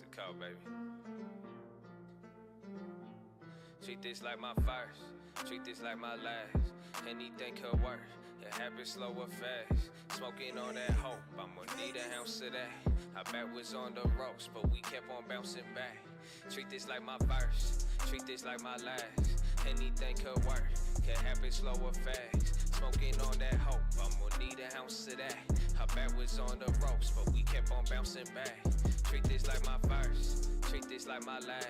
Mexico, baby. Treat this like my first, treat this like my last. Anything could work, it happens slow or fast. Smoking on that hope, I'ma need an ounce of that. I bet was on the ropes, but we kept on bouncing back. Treat this like my first, treat this like my last. Anything could work, can happen slow or fast. Smoking on that hope, I'ma need an ounce of that. I bet was on the ropes, but we kept on bouncing back. Treat this like my first, treat this like my last.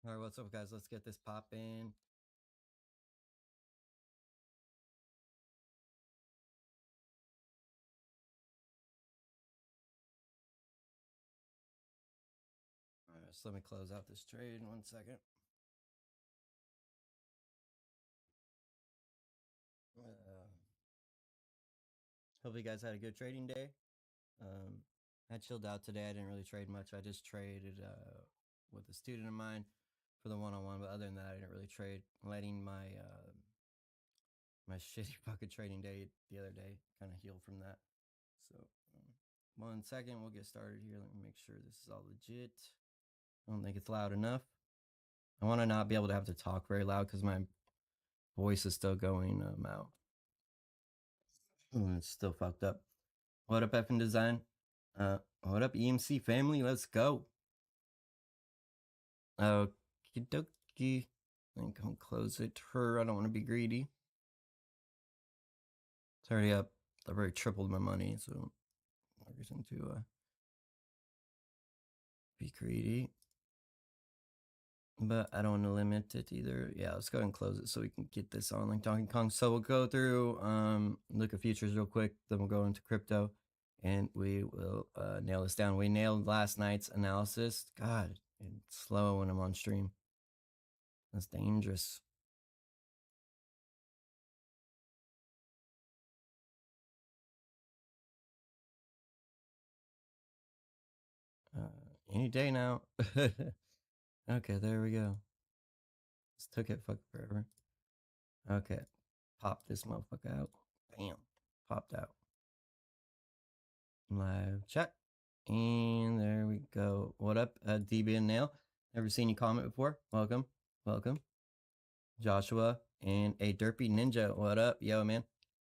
All right, what's up, guys? Let's get this popping. All right, so let me close out this trade 1 second. Hope you guys had a good trading day. I chilled out today. I didn't really trade much. I just traded with a student of mine for the one-on-one, but other than that, I didn't really trade. Letting my my shitty fucking trading day the other day kind of heal from that. So 1 second, we'll get started here. Let me make sure this is all legit. I don't think it's loud enough. I want to not be able to have to talk very loud because my voice is still going out. It's still fucked up. What up, F and Design? What up, EMC family? Let's go. Okie dokie. I think I'll close it. I don't want to be greedy. It's already up. I've already tripled my money, so no reason to be greedy. But I don't want to limit it either. Yeah, let's go ahead and close it so we can get this on like Donkey Kong. So we'll go through, look at futures real quick. Then we'll go into crypto and we will nail this down. We nailed last night's analysis. God, it's slow when I'm on stream. That's dangerous. Any day now. Okay, there we go. This took it fucking forever. Okay, pop this motherfucker out. Bam, popped out. Live chat. And there we go. What up, DB and Nail? Never seen you comment before. Welcome. Welcome. Joshua and a Derpy Ninja. What up? Yo, man.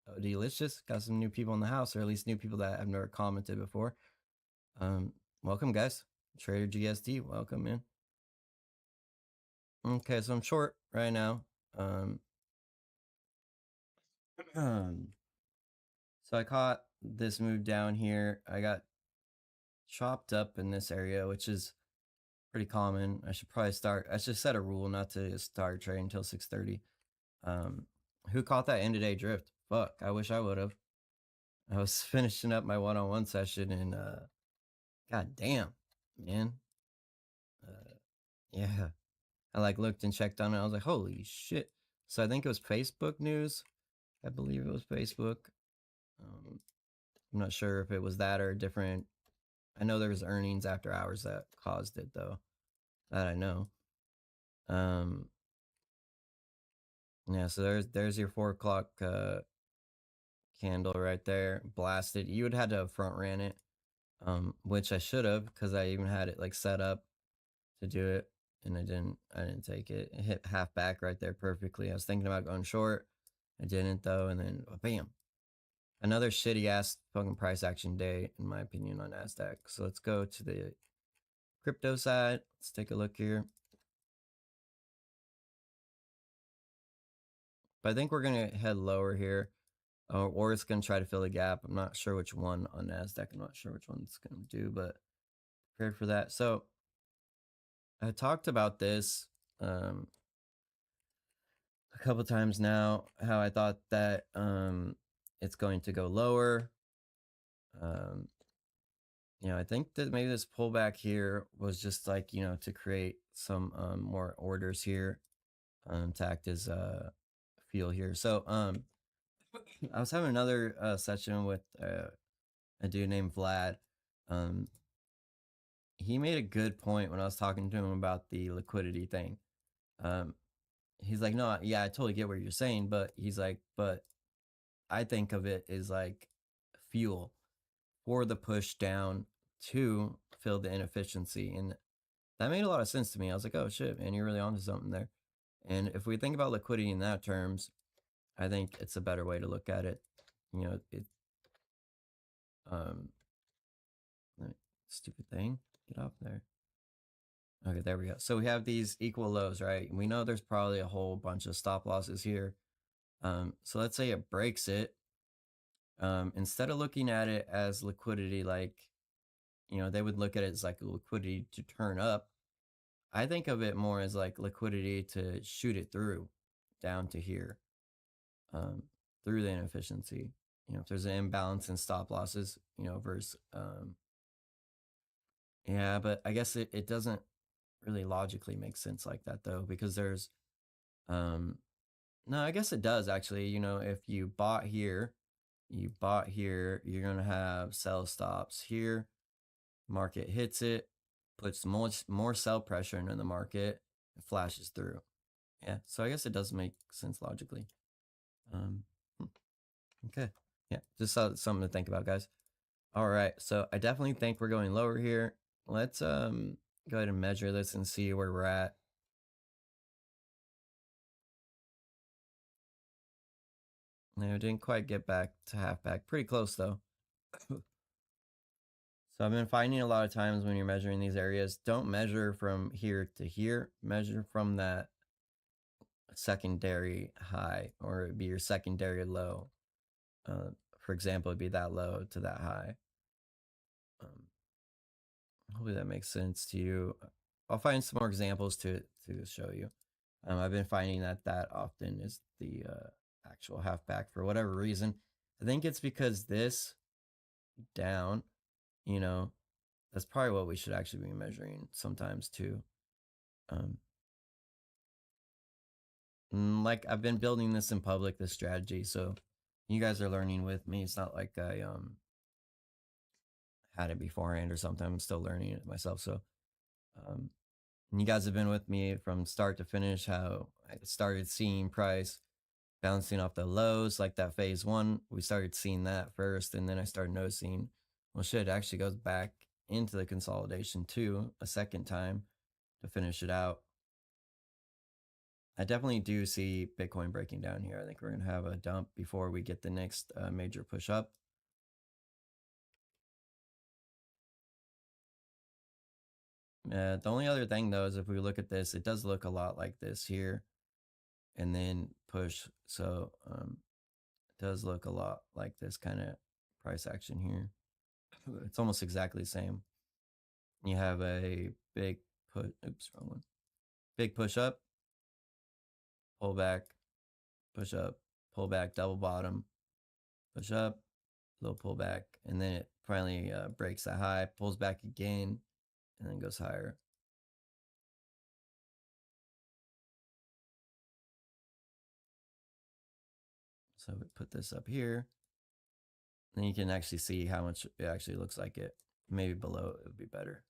Oh, delicious. Got some new people in the house, or at least new people that I've never commented before. Welcome, guys. Trader GSD. Welcome, man. Okay, so I'm short right now. So I caught this move down here. I got chopped up in this area, which is pretty common. I should set a rule not to start trading until 6:30. Who caught that end of day drift? Fuck, I wish I would have. I was finishing up my one-on-one session and god damn, man. Yeah. I like looked and checked on it. I was like, holy shit. So I think it was Facebook news. I believe it was Facebook. I'm not sure if it was that or different. I know there was earnings after hours that caused it, though. That I know. Yeah, so there's your 4 o'clock candle right there. Blasted. You would have had to front ran it, which I should have because I even had it like set up to do it, and I didn't take it. It hit half back right there perfectly. I was thinking about going short. I didn't though, and then bam. Another shitty ass fucking price action day, in my opinion, on Nasdaq. So let's go to the crypto side. Let's take a look here. But I think we're going to head lower here, or it's going to try to fill the gap. I'm not sure which one on Nasdaq. I'm not sure which one it's going to do, but prepared for that. So I talked about this a couple times now, how I thought that it's going to go lower. I think that maybe this pullback here was just like, to create some more orders here to act as fuel here. So I was having another session with a dude named Vlad. He made a good point when I was talking to him about the liquidity thing. He's like, no, yeah, I totally get what you're saying, but he's like, but I think of it as like fuel for the push down to fill the inefficiency. And that made a lot of sense to me. I was like, oh shit, man, you're really onto something there. And if we think about liquidity in that terms, I think it's a better way to look at it. You know, um, stupid thing, get off there. Okay, there we go. So we have these equal lows, right? We know there's probably a whole bunch of stop losses here. So let's say it breaks it. Instead of looking at it as liquidity, like, you know, they would look at it as like liquidity to turn up. I think of it more as like liquidity to shoot it through down to here, through the inefficiency. You know, if there's an imbalance in stop losses, you know, versus, yeah, but I guess it doesn't really logically make sense like that though, because there's, no, I guess it does actually. You know, if you bought here, you're going to have sell stops here. Market hits it, puts more sell pressure into the market, it flashes through. Yeah, so I guess it does make sense logically. Okay, yeah, just something to think about, guys. All right, so I definitely think we're going lower here. Let's go ahead and measure this and see where we're at. No, didn't quite get back to half back. Pretty close though. So I've been finding a lot of times when you're measuring these areas, don't measure from here to here, measure from that secondary high, or it'd be your secondary low. For example, it'd be that low to that high. Hopefully that makes sense to you. I'll find some more examples to show you. I've been finding that often is the actual halfback for whatever reason. I think it's because this down, you know, that's probably what we should actually be measuring sometimes too. Like I've been building this in public, this strategy, so you guys are learning with me. It's not like I had it beforehand or something. I'm still learning it myself. So you guys have been with me from start to finish, how I started seeing price bouncing off the lows, like that phase one. We started seeing that first, and then I started noticing, well, shit, it actually goes back into the consolidation too, a second time to finish it out. I definitely do see Bitcoin breaking down here. I think we're going to have a dump before we get the next major push up. The only other thing though is if we look at this, it does look a lot like this here and then push. So it does look a lot like this kind of price action here. It's almost exactly the same. You have a big oops, wrong one. Big push up, pull back, push up, pull back, double bottom, push up, little pullback, and then it finally breaks that high, pulls back again, and then goes higher. So we put this up here. Then you can actually see how much it actually looks like it. Maybe below it would be better.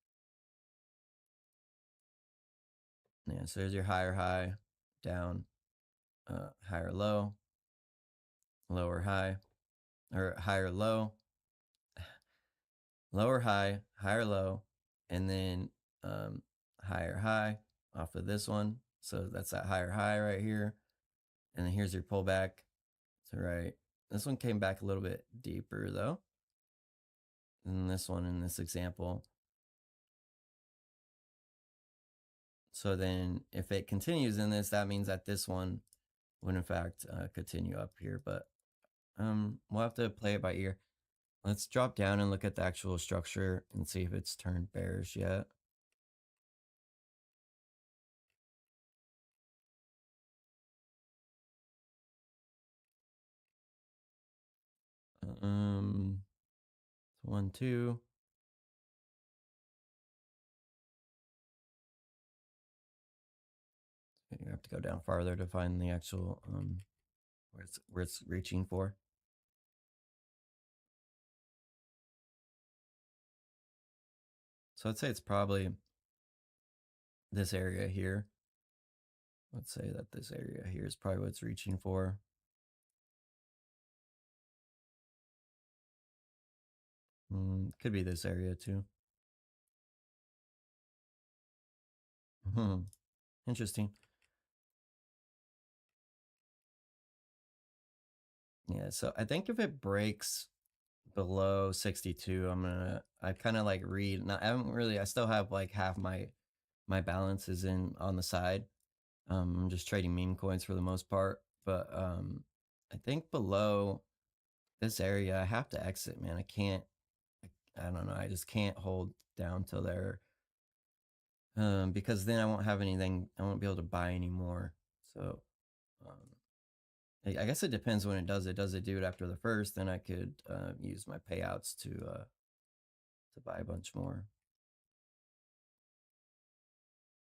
Yeah, so there's your higher high, down, higher low, lower high, or higher low, lower high, higher low, and then higher high off of this one. So that's that higher high right here. And then here's your pullback. So right, this one came back a little bit deeper though than this one in this example. So then if it continues in this, that means that this one would in fact continue up here, but we'll have to play it by ear. Let's drop down and look at the actual structure and see if it's turned bearish yet. One, two. You have to go down farther to find the actual where it's reaching for. So I'd say it's probably this area here. Let's say that this area here is probably what it's reaching for. Could be this area too. Interesting. Yeah, so I think if it breaks below 62, I kind of like read. Not, I haven't really. I still have like half my balances in on the side. I'm just trading meme coins for the most part, but I think below this area, I have to exit, man. I can't. I don't know. I just can't hold down till there, because then I won't have anything. I won't be able to buy anymore. So, um, I guess it depends when it does it. Does it do it after the first? Then I could use my payouts to buy a bunch more.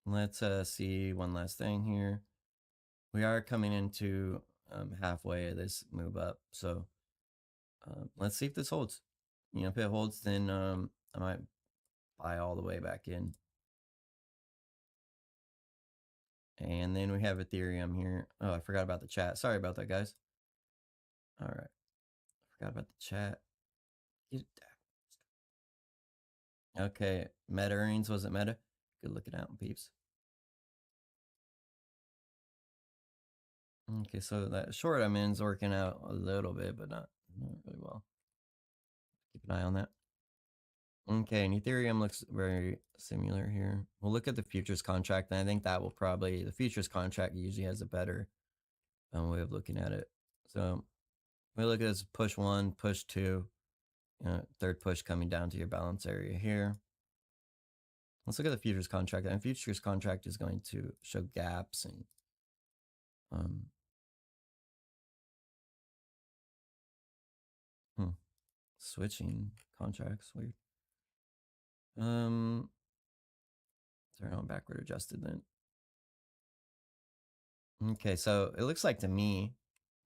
Let's see one last thing here. We are coming into halfway of this move up, so let's see if this holds. You know, if it holds, then I might buy all the way back in. And then we have Ethereum here. Oh, I forgot about the chat. Sorry about that, guys. All right, forgot about the chat. Okay, Meta earnings wasn't Meta. Good looking out, peeps. Okay, so that short I'm in is working out a little bit, but not really well. Keep an eye on that. Okay, and Ethereum looks very similar here. We'll look at the futures contract, and I think that will probably, the futures contract usually has a better way of looking at it. So we look at this push one, push two, third push coming down to your balance area here. Let's look at the futures contract. And futures contract is going to show gaps and switching contracts. Weird. Turn on backward adjusted then. Okay, so it looks like to me,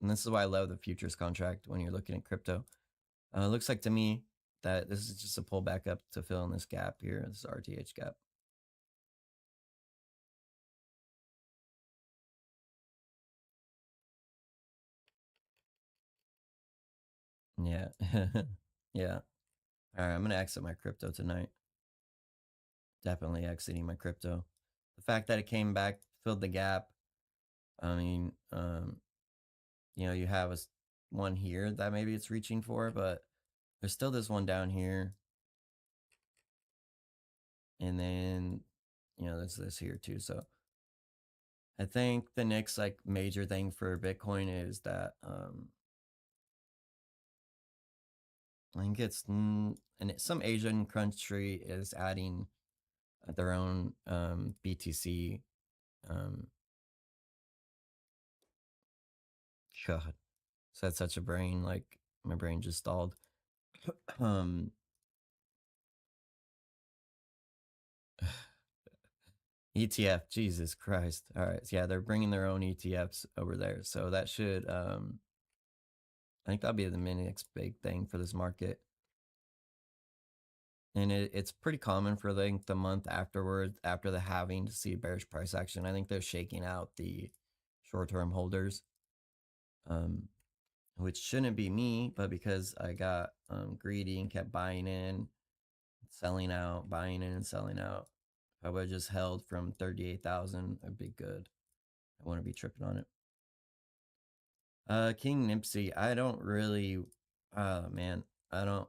and this is why I love the futures contract when you're looking at crypto. It looks like to me that this is just a pullback up to fill in this gap here, this RTH gap. Yeah. Yeah. All right, I'm going to exit my crypto tonight. Definitely exiting my crypto. The fact that it came back, filled the gap. I mean, you have one here that maybe it's reaching for, but there's still this one down here. And then, there's this here too. So I think the next like major thing for Bitcoin is that I think it's and some Asian country is adding their own BTC. God, so that's such a brain. Like my brain just stalled. ETF, Jesus Christ. All right, so yeah, they're bringing their own ETFs over there, so that should I think that'll be the next big thing for this market. And it's pretty common for the month afterwards, after the halving, to see bearish price action. I think they're shaking out the short-term holders, which shouldn't be me, but because I got greedy and kept buying in, selling out, buying in and selling out. If I would have just held from 38,000, it'd be good. I wouldn't be tripping on it. King Nipsey, I don't really, man, I don't,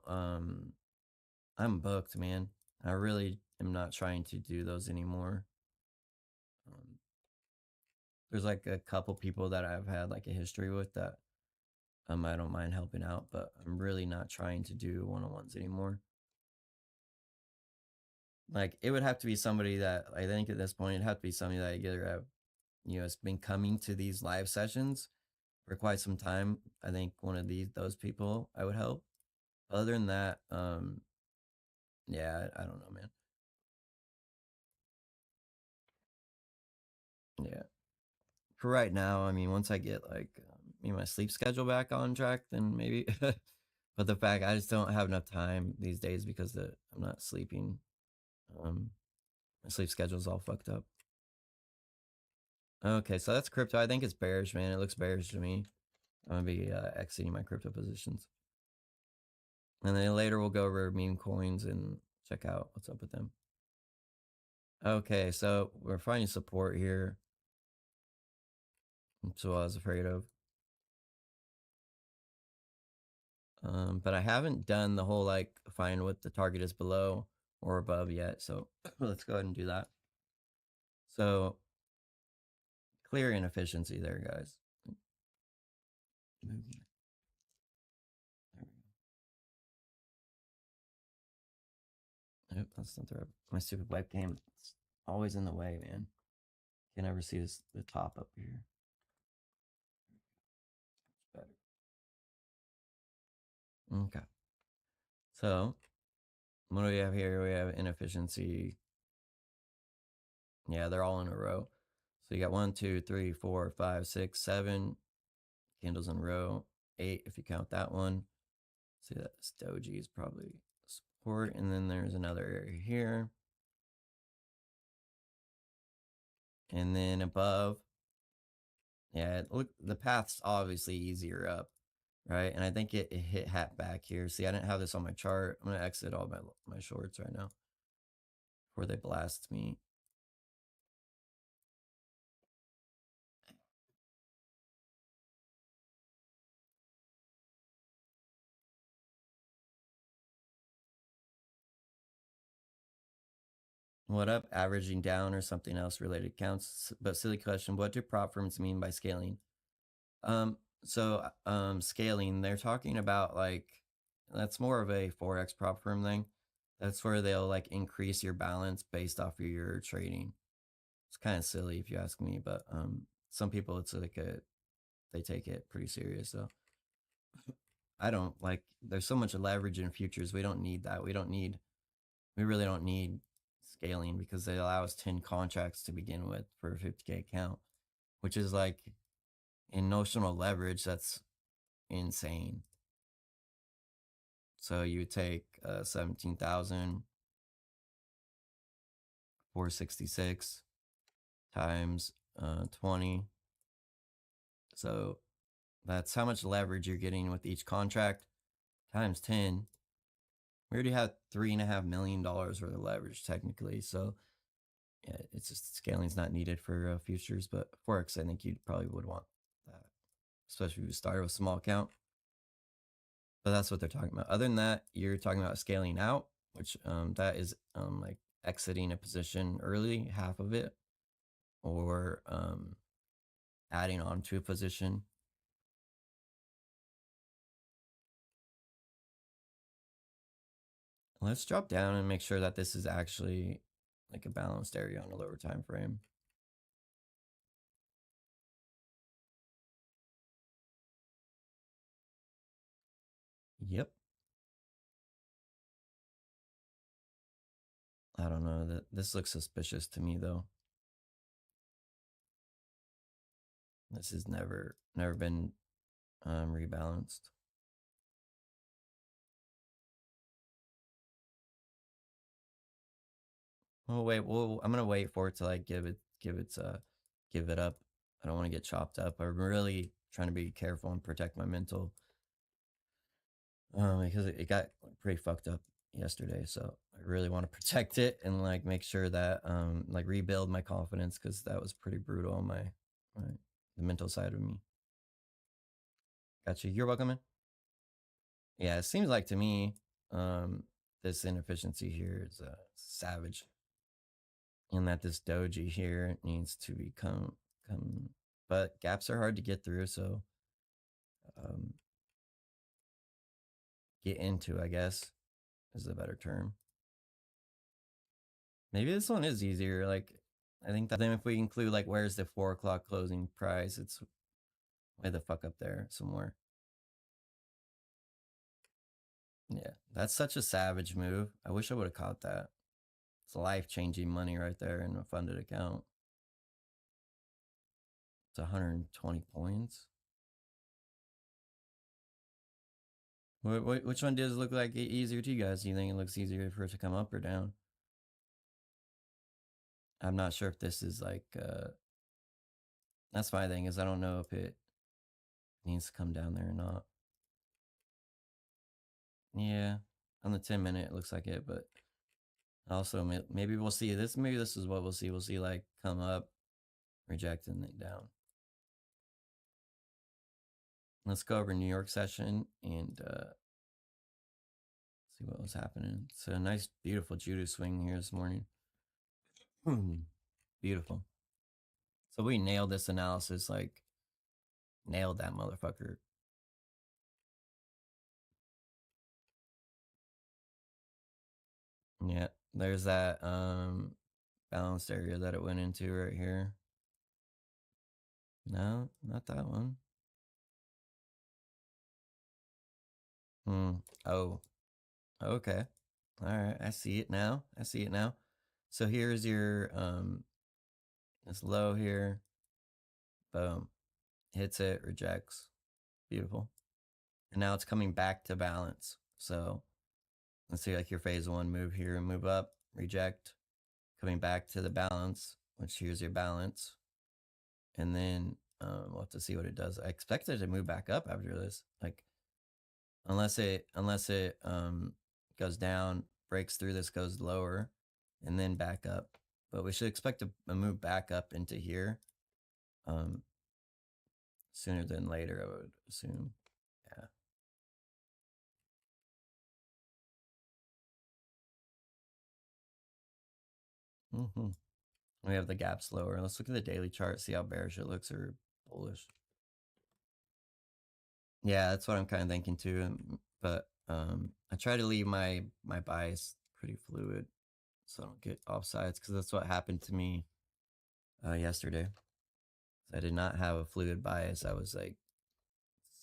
I'm booked, man. I really am not trying to do those anymore. There's like a couple people that I've had like a history with that I don't mind helping out, but I'm really not trying to do one-on-ones anymore. Like it would have to be somebody that I think at this point it'd have to be somebody that I either have, has been coming to these live sessions for quite some time. I think one of those people I would help. Other than that, yeah, I don't know, man. Yeah. For right now, I mean, once I get like my sleep schedule back on track, then maybe. But the fact I just don't have enough time these days because I'm not sleeping. My sleep schedule's all fucked up. Okay, so that's crypto. I think it's bearish, man. It looks bearish to me. I'm gonna be exiting my crypto positions, and then later we'll go over meme coins and check out what's up with them. Okay, so we're finding support here. That's what I was afraid of. But I haven't done the whole like find what the target is below or above yet. So let's go ahead and do that. So clear inefficiency there, guys. There we go. Nope, that's not the right. My stupid webcam. It's always in the way, man. Can never see this, the top up here. Better. Okay. So what do we have here? We have inefficiency. Yeah, they're all in a row. So you got 1, 2, 3, 4, 5, 6, 7 candles in a row. 8 if you count that one. See that this doji is probably support, and then there's another area here. And then above, yeah, look, the path's obviously easier up, right? And I think it hit hat back here. See, I didn't have this on my chart. I'm gonna exit all my shorts right now before they blast me. What up? Averaging down or something else related counts. But silly question, what do prop firms mean by scaling? Scaling, they're talking about like, that's more of a Forex prop firm thing. That's where they'll like increase your balance based off of your trading. It's kind of silly if you ask me, but some people it's like they take it pretty serious. So I don't like, there's so much leverage in futures. We don't need that. We really don't need scaling because they allow us 10 contracts to begin with for a 50K account, which is like in notional leverage, that's insane. So you take 17,466 times 20. So that's how much leverage you're getting with each contract times 10. We already have $3.5 million worth of leverage technically. So yeah, it's just scaling's not needed for futures, but Forex, I think you probably would want that, especially if you start with a small account. But that's what they're talking about. Other than that, you're talking about scaling out, which that is like exiting a position early, half of it, or adding on to a position. Let's drop down and make sure that this is actually like a balanced area on a lower time frame. Yep. I don't know, that this looks suspicious to me though. This has never been rebalanced. Oh wait, well I'm gonna wait for it to like give it up. I don't want to get chopped up. I'm really trying to be careful and protect my mental because it got pretty fucked up yesterday. So I really want to protect it and like make sure that like rebuild my confidence because that was pretty brutal on the mental side of me. Gotcha. You're welcome, man. Yeah, it seems like to me this inefficiency here is savage, and that this doji here needs to become come. But gaps are hard to get through, so get into, I guess, is a better term. Maybe this one is easier. Like, I think that then if we include like where's the 4 o'clock closing price, it's way the fuck up there somewhere. Yeah, that's such a savage move. I wish I would have caught that. It's life-changing money right there in a funded account. It's 120 points. Which one does it look like easier to you guys? Do you think it looks easier for it to come up or down? I'm not sure if this is like that's my thing, is I don't know if it needs to come down there or not. Yeah, on the 10 minute it looks like it, but Also, maybe we'll see this. Maybe this is what we'll see. We'll see like come up, reject, and then down. Let's go over New York session and see what was happening. It's a nice, beautiful judo swing here this morning. Beautiful. So we nailed this analysis, like nailed that motherfucker. Yeah, there's that balanced area that it went into right here. No, not that one. Oh, okay. All right, I see it now. I see it now. So here's your this low here. Boom. Hits it, rejects. Beautiful. And now it's coming back to balance. So let's see like your phase one move here and move up, reject, coming back to the balance, which here's your balance. And then we'll have to see what it does. I expect it to move back up after this. Like unless it goes down, breaks through this, goes lower, and then back up. But we should expect a move back up into here sooner than later, I would assume. Yeah. We have the gaps lower. Let's look at the daily chart, see how bearish it looks or bullish. Yeah, that's what I'm kind of thinking too. But I try to leave my bias pretty fluid so I don't get offsides, because that's what happened to me yesterday. I did not have a fluid bias. I was like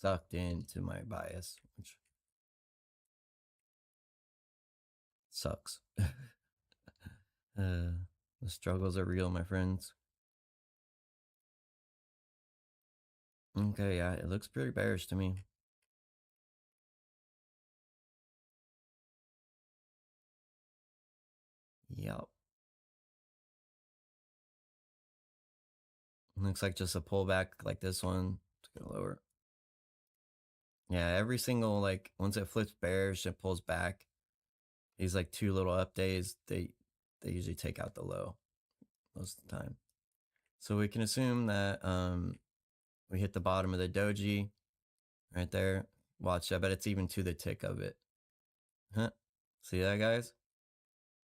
sucked into my bias, which sucks. The struggles are real, my friends. Okay, yeah, it looks pretty bearish to me. Yep. Looks like just a pullback like this one to go lower. Yeah, every single, like, once it flips bearish, it pulls back. These like two little up days, they usually take out the low most of the time. So we can assume that we hit the bottom of the doji right there. Watch, I bet it's even to the tick of it. Huh? See that, guys?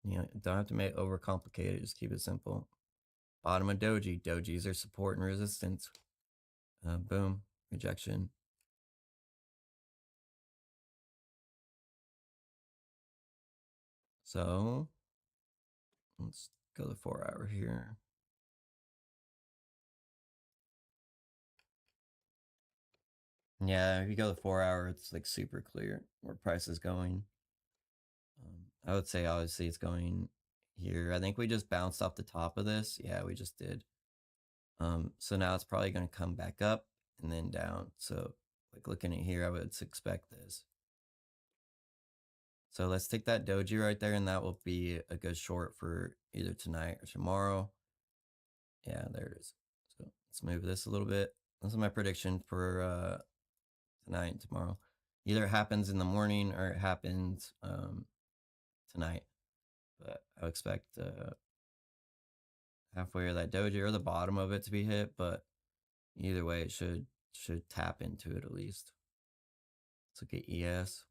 Yeah, don't have to make it overcomplicated. Just keep it simple. Bottom of doji. Dojis are support and resistance. Boom. Rejection. So let's go the 4 hour here. Yeah, if you go the 4 hour, it's like super clear where price is going. I would say obviously it's going here. I think we just bounced off the top of this. Yeah, we just did. So now it's probably going to come back up and then down. So like looking at here, I would expect this. So let's take that doji right there, and that will be a good short for either tonight or tomorrow. Yeah, there it is. So let's move this a little bit. This is my prediction for tonight and tomorrow. Either it happens in the morning or it happens tonight. But I expect halfway or that doji or the bottom of it to be hit. But either way, it should tap into it at least. Let's look at ES.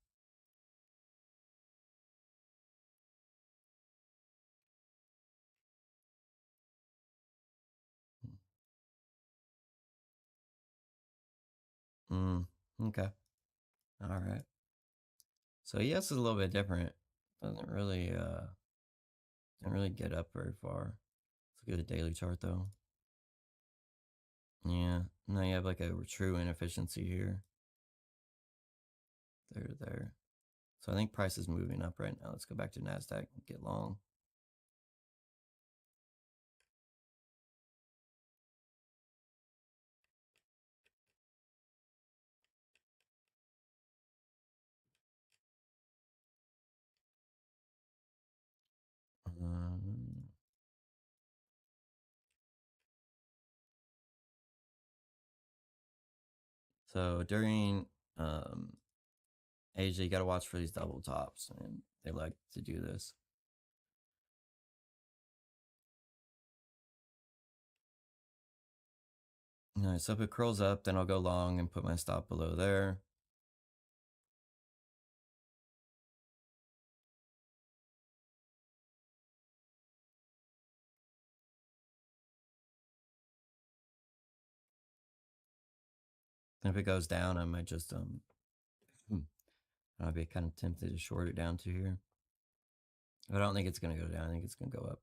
Okay. All right. So ES is a little bit different. Doesn't really get up very far. Let's look at the daily chart though. Yeah. Now you have like a true inefficiency here. There. So I think price is moving up right now. Let's go back to Nasdaq and get long. So during Asia, you got to watch for these double tops, and they like to do this. All right, so if it curls up, then I'll go long and put my stop below there. And if it goes down, I might just I'll be kind of tempted to short it down to here. But I don't think it's gonna go down. I think it's gonna go up.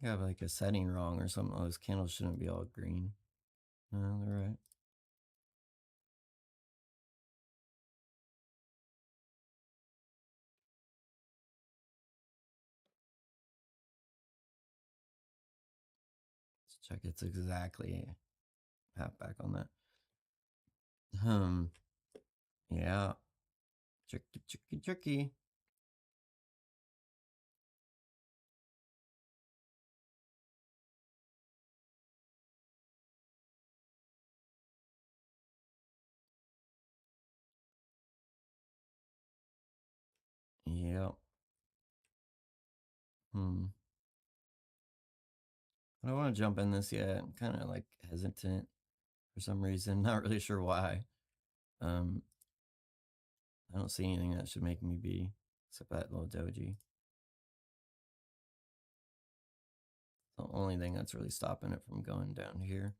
I have like a setting wrong or something. Oh, those candles shouldn't be all green. No, they're right. Let's check it's exactly half back on that. Yeah. Tricky. Yep. I don't want to jump in this yet. I'm kind of like hesitant for some reason. Not really sure why. I don't see anything that should make me be, except that little doji. The only thing that's really stopping it from going down here.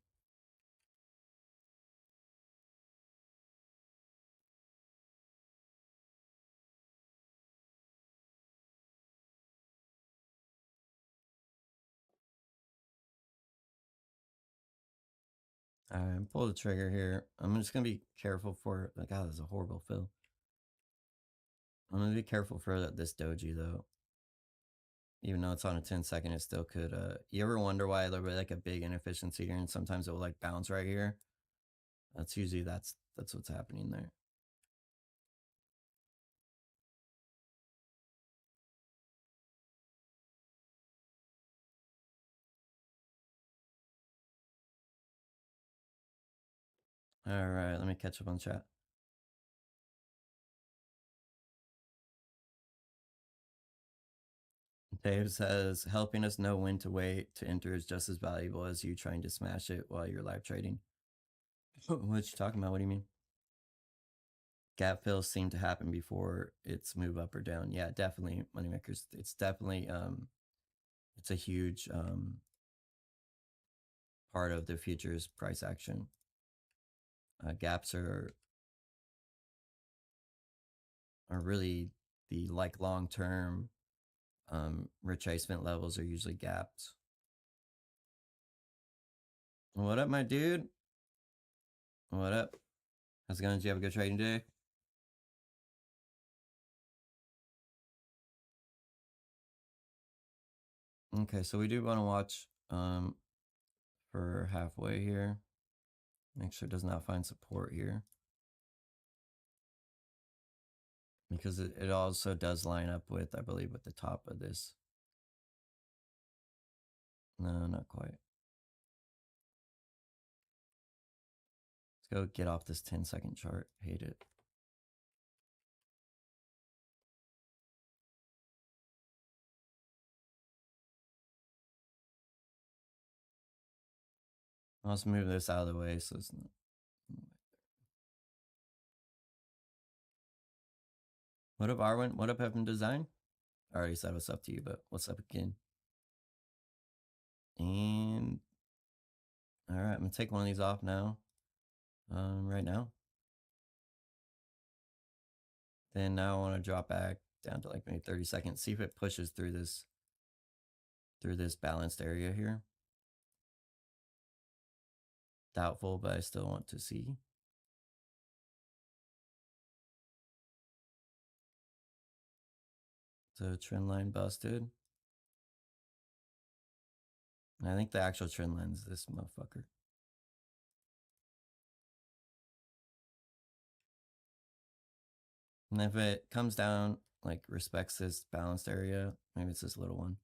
All right, pull the trigger here. I'm just gonna be careful for like, God, that's a horrible fill. I'm gonna be careful for this doji though. Even though it's on a 10-second, it still could. You ever wonder why there'll be like a big inefficiency here, and sometimes it will like bounce right here? That's usually that's what's happening there. All right, let me catch up on chat. Dave says, helping us know when to wait to enter is just as valuable as you trying to smash it while you're live trading. What you talking about? What do you mean? Gap fills seem to happen before it's move up or down. Yeah, definitely, moneymakers. It's definitely it's a huge part of the futures price action. Gaps are really the like long-term retracement levels are usually gaps. What up, my dude? What up? How's it going? Did you have a good trading day? Okay, so we do want to watch for halfway here. Make sure it does not find support here. Because it also does line up with, I believe, with the top of this. No, not quite. Let's go get off this 10-second chart. Hate it. Let's move this out of the way so it's not. What up, Arwen? What up, Heaven Design? I already said what's up to you, but what's up again? And all right, I'm gonna take one of these off now. Right now. Then now I want to drop back down to like maybe 30 seconds. See if it pushes through this balanced area here. Doubtful, but I still want to see. So trend line busted. And I think the actual trend line is this motherfucker. And if it comes down, like respects this balanced area, maybe it's this little one.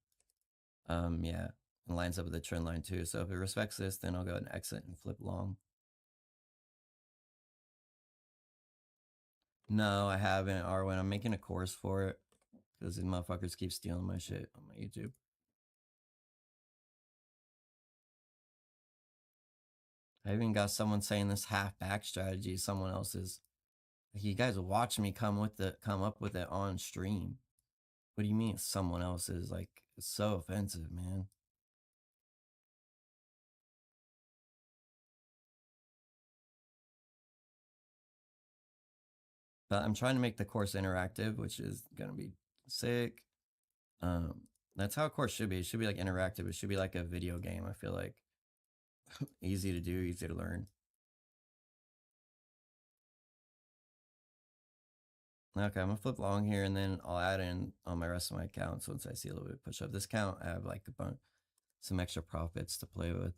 Yeah, and lines up with the trend line too. So if it respects this, then I'll go ahead and exit and flip long. No, I haven't. Or when I'm making a course for it, because these motherfuckers keep stealing my shit on my YouTube. I even got someone saying this half back strategy is someone else's. Like, you guys watch me come up with it on stream. What do you mean someone else's? Like, it's so offensive, man. But I'm trying to make the course interactive, which is gonna be sick. That's how a course should be. It should be like interactive. It should be like a video game. I feel like easy to do, easy to learn. Okay, I'm gonna flip long here, and then I'll add in on my rest of my accounts once I see a little bit of push up. This count, I have like some extra profits to play with.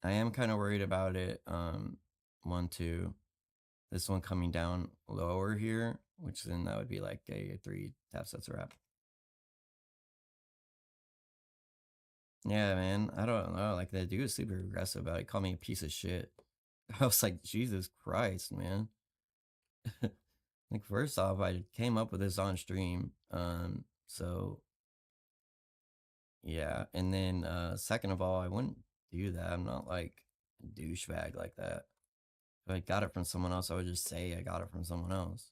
I am kind of worried about it. 1, 2. This one coming down lower here, which then that would be like a 3 taps. That's a wrap. Yeah, man. I don't know. Like, that dude is super aggressive about it. He called me a piece of shit. I was like, Jesus Christ, man. Like, first off, I came up with this on stream. So yeah. And then second of all, I wouldn't do that. I'm not like a douchebag like that. If I got it from someone else, I would just say I got it from someone else.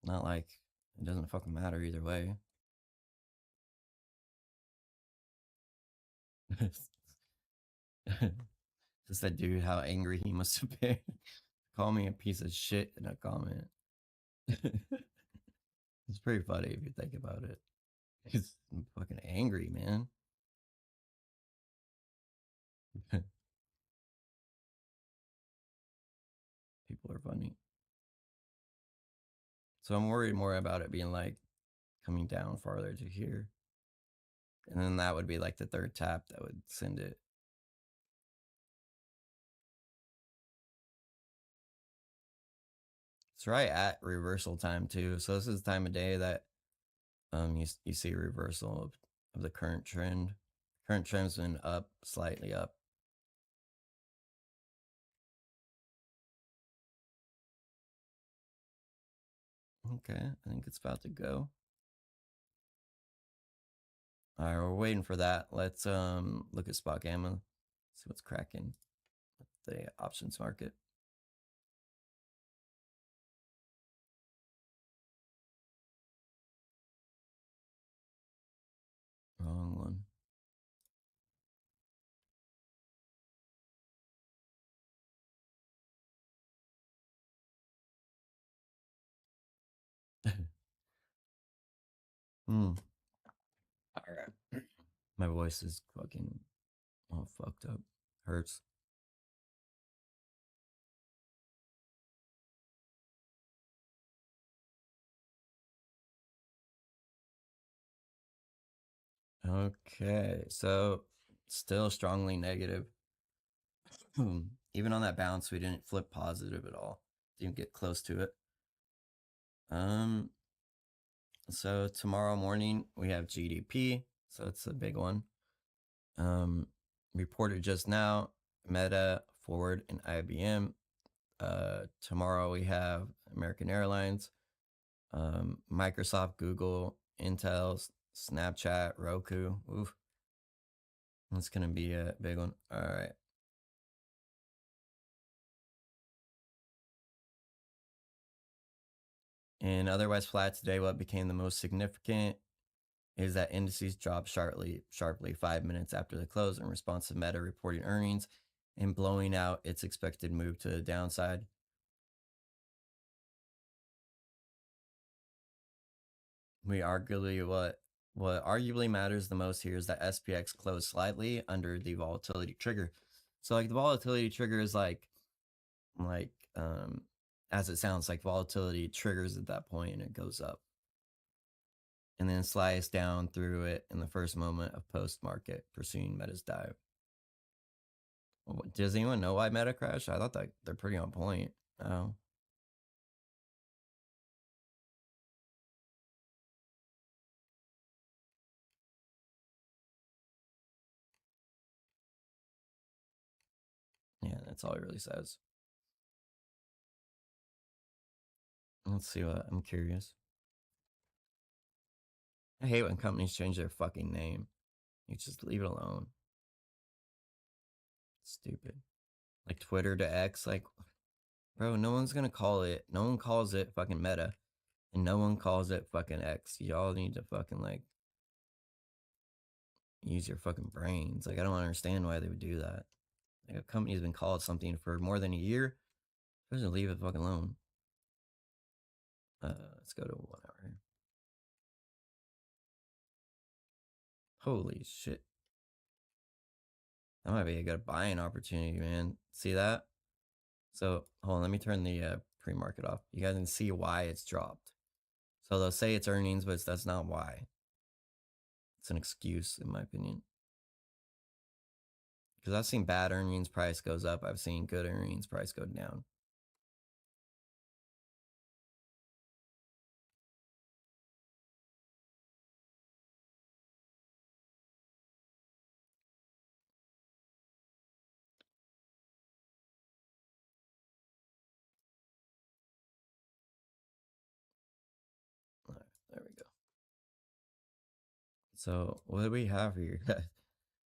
Not like it doesn't fucking matter either way. Just that dude, how angry he must have been. Call me a piece of shit in a comment. It's pretty funny if you think about it. He's fucking angry, man. People are funny. So I'm worried more about it being like coming down farther to here. And then that would be like the third tap that would send it. It's right at reversal time too. So this is the time of day that you see a reversal of the current trend. Current trend's been up, slightly up. Okay, I think it's about to go. All right, we're waiting for that. Let's look at spot gamma, see what's cracking with the options market. Wrong one. All right. My voice is fucking all fucked up. Hurts. Okay, so still strongly negative. Even on that bounce, we didn't flip positive at all. Didn't get close to it. So tomorrow morning we have GDP, so it's a big one. Reported just now, Meta, Ford, and IBM. Tomorrow we have American Airlines, Microsoft, Google, Intel, Snapchat, Roku. Oof. That's gonna be a big one. All right. And otherwise flat today, what became the most significant is that indices dropped sharply 5 minutes after the close in response to Meta reporting earnings and blowing out its expected move to the downside. We arguably what arguably matters the most here is that SPX closed slightly under the volatility trigger. So like the volatility trigger is like as it sounds, like volatility triggers at that point and it goes up. And then slides down through it in the first moment of post market, pursuing Meta's dive. Does anyone know why Meta crashed? I thought that they're pretty on point. Oh. That's all it really says. Let's see what, I'm curious. I hate when companies change their fucking name. You just leave it alone. Stupid. Like Twitter to X, like, bro, no one's gonna call it, no one calls it fucking Meta, and no one calls it fucking X. Y'all need to fucking, like, use your fucking brains. Like, I don't understand why they would do that. Like, a company's been called something for more than a year, just leave it fucking alone. Let's go to 1 hour here. Holy shit. That might be a good buying opportunity, man. See that? So, hold on, let me turn the pre-market off. You guys can see why it's dropped. So they'll say it's earnings, but that's not why. It's an excuse, in my opinion. Because I've seen bad earnings, price goes up. I've seen good earnings, price go down. All right, there we go. So what do we have here?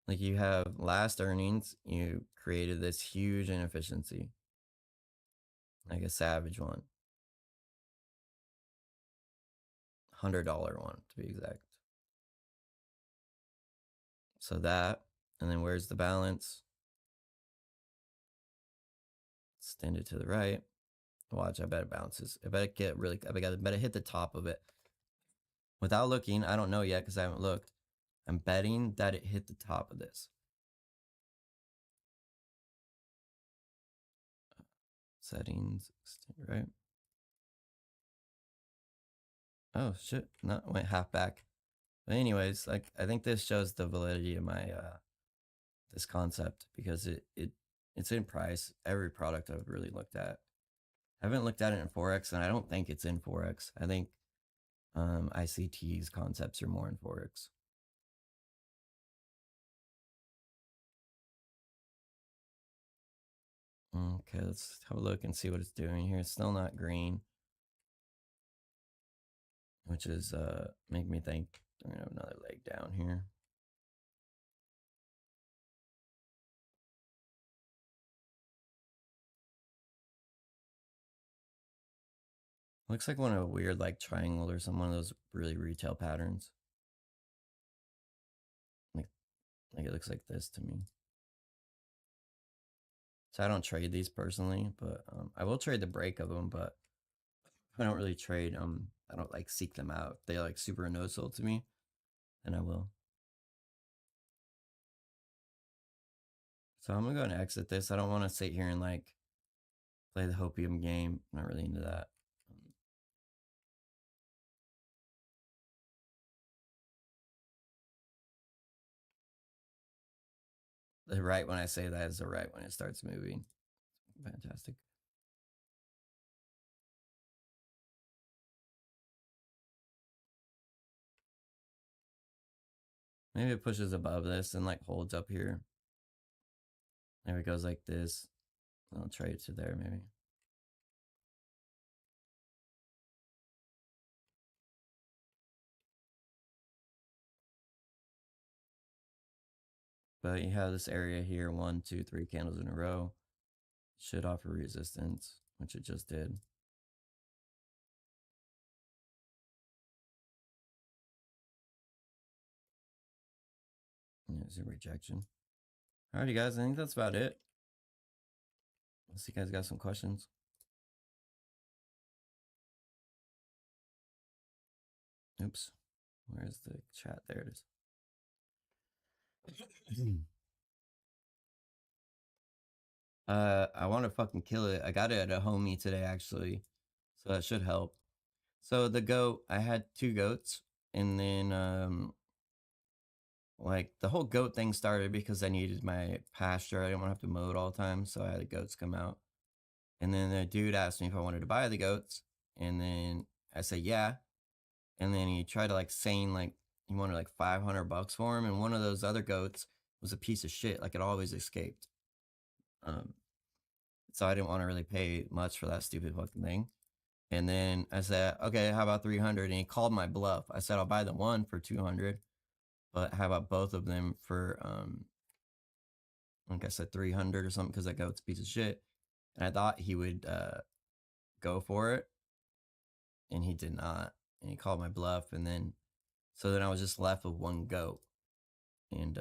Like, you have last earnings, you created this huge inefficiency. Like a savage one. $100 one, to be exact. So that, and then where's the balance? Extend it to the right. Watch, I bet it bounces. I bet it get really, I bet it hit the top of it. Without looking, I don't know yet because I haven't looked. I'm betting that it hit the top of this. Settings, right? Oh shit, no, went half back. But anyways, like, I think this shows the validity of my this concept, because it's in price. Every product I've really looked at. I haven't looked at it in Forex, and I don't think it's in Forex. I think ICT's concepts are more in Forex. Okay, let's have a look and see what it's doing here. It's still not green, which is make me think we're gonna have another leg down here. Looks like one of a weird, like, triangle or some one of those really retail patterns. Like it looks like this to me. So I don't trade these personally, but I will trade the break of them, but I don't really trade I don't like seek them out. They like super no-sold to me, and I will. So I'm gonna go and exit this. I don't want to sit here and like play the hopium game. I'm not really into that. The right when I say that is the right when it starts moving. Fantastic. Maybe it pushes above this and like holds up here. Maybe it goes like this. I'll trade it to there maybe. But you have this area here, 1, 2, 3 candles in a row. Should offer resistance, which it just did. There's a rejection. Alrighty, guys, I think that's about it. Unless you guys got some questions. Oops. Where's the chat? There it is. I want to fucking kill it. I got it at a homie today, actually. So that should help. So the goat, I had 2 goats, and then like the whole goat thing started because I needed my pasture. I didn't want to have to mow it all the time, so I had the goats come out. And then the dude asked me if I wanted to buy the goats, and then I said yeah. And then he tried to like saying like he wanted like $500 for him, and one of those other goats was a piece of shit. Like, it always escaped. So I didn't want to really pay much for that stupid fucking thing. And then I said, okay, how about 300? And he called my bluff. I said, I'll buy the one for 200, but how about both of them for, like I said, 300 or something, because that goat's a piece of shit. And I thought he would go for it, and he did not. And he called my bluff, and then, so then I was just left with one goat. And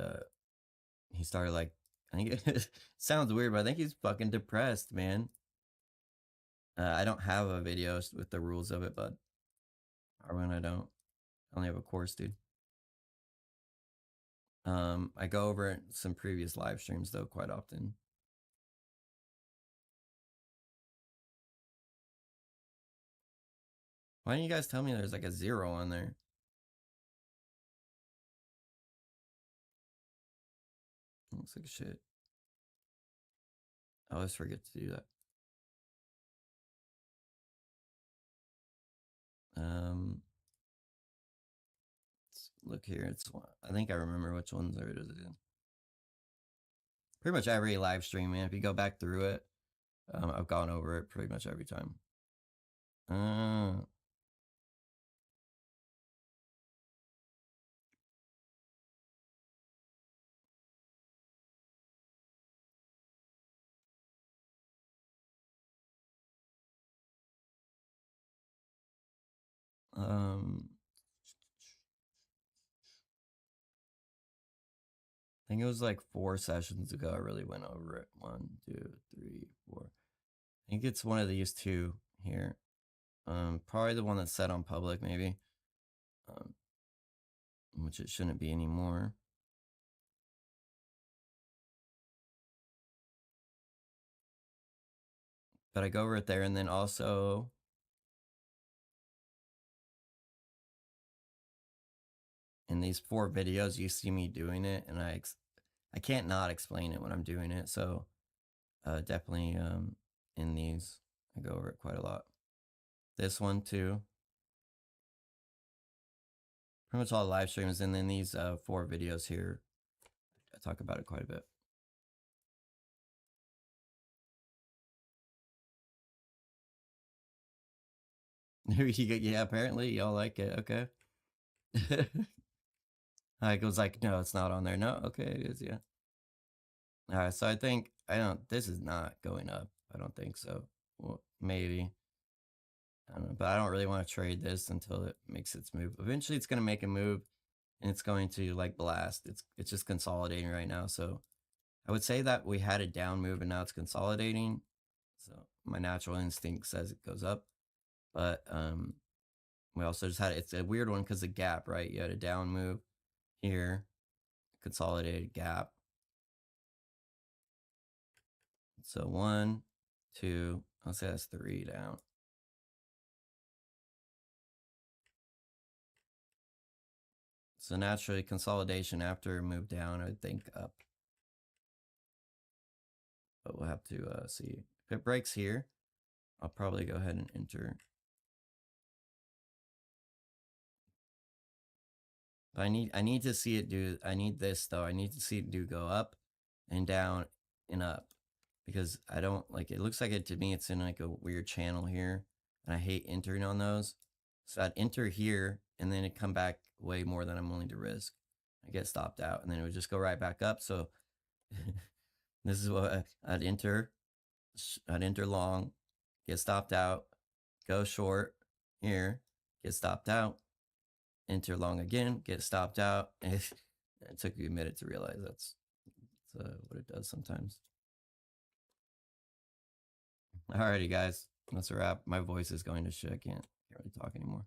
he started like, I think it sounds weird, but I think he's fucking depressed, man. I don't have a video with the rules of it, but or when I don't. I only have a course, dude. I go over some previous live streams though quite often. Why didn't you guys tell me there's like a 0 on there? Looks like shit. I always forget to do that. Let's look here. It's, I think I remember which ones there it is again. Pretty much every live stream, man. If you go back through it, I've gone over it pretty much every time. I think it was like 4 sessions ago. I really went over it. 1, 2, 3, 4. I think it's one of these two here. Probably the one that's set on public, maybe. Which it shouldn't be anymore. But I go over it there, and then also in these 4 videos, you see me doing it, and I can't not explain it when I'm doing it. So definitely in these, I go over it quite a lot. This one too. Pretty much all the live streams, and then these 4 videos here, I talk about it quite a bit. Yeah, apparently y'all like it. Okay. I was like, no, it's not on there. No, okay, it is. Yeah. All right, so I think this is not going up. I don't think so. Well, maybe. I don't know, but I don't really want to trade this until it makes its move. Eventually, it's going to make a move, and it's going to like blast. It's just consolidating right now. So I would say that we had a down move, and now it's consolidating. So my natural instinct says it goes up, but we also just had, it's a weird one because the gap, right? You had a down move here, consolidated gap. So 1, 2, I'll say that's 3 down. So naturally, consolidation after a move down, I would think up. But we'll have to see. If it breaks here, I'll probably go ahead and enter. But I need to see it do, I need this though. I need to see it do go up and down and up, because I don't like, it looks like it to me, it's in like a weird channel here, and I hate entering on those. So I'd enter here, and then it'd come back way more than I'm willing to risk. I get stopped out, and then it would just go right back up. So this is what I'd enter. I'd enter long, get stopped out, go short here, get stopped out, enter long again, get stopped out. It took me a minute to realize that's what it does sometimes. Alrighty, guys, that's a wrap. My voice is going to shit. I can't really talk anymore.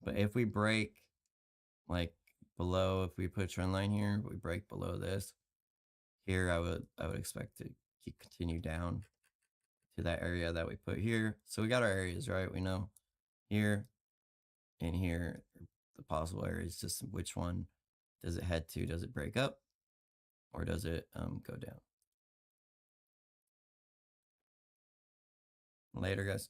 But if we break like below, if we put a trend line here, we break below this here, I would expect to continue down to that area that we put here. So we got our areas, right? We know here and here, the possible areas, just which one does it head to? Does it break up, or does it go down? Later, guys.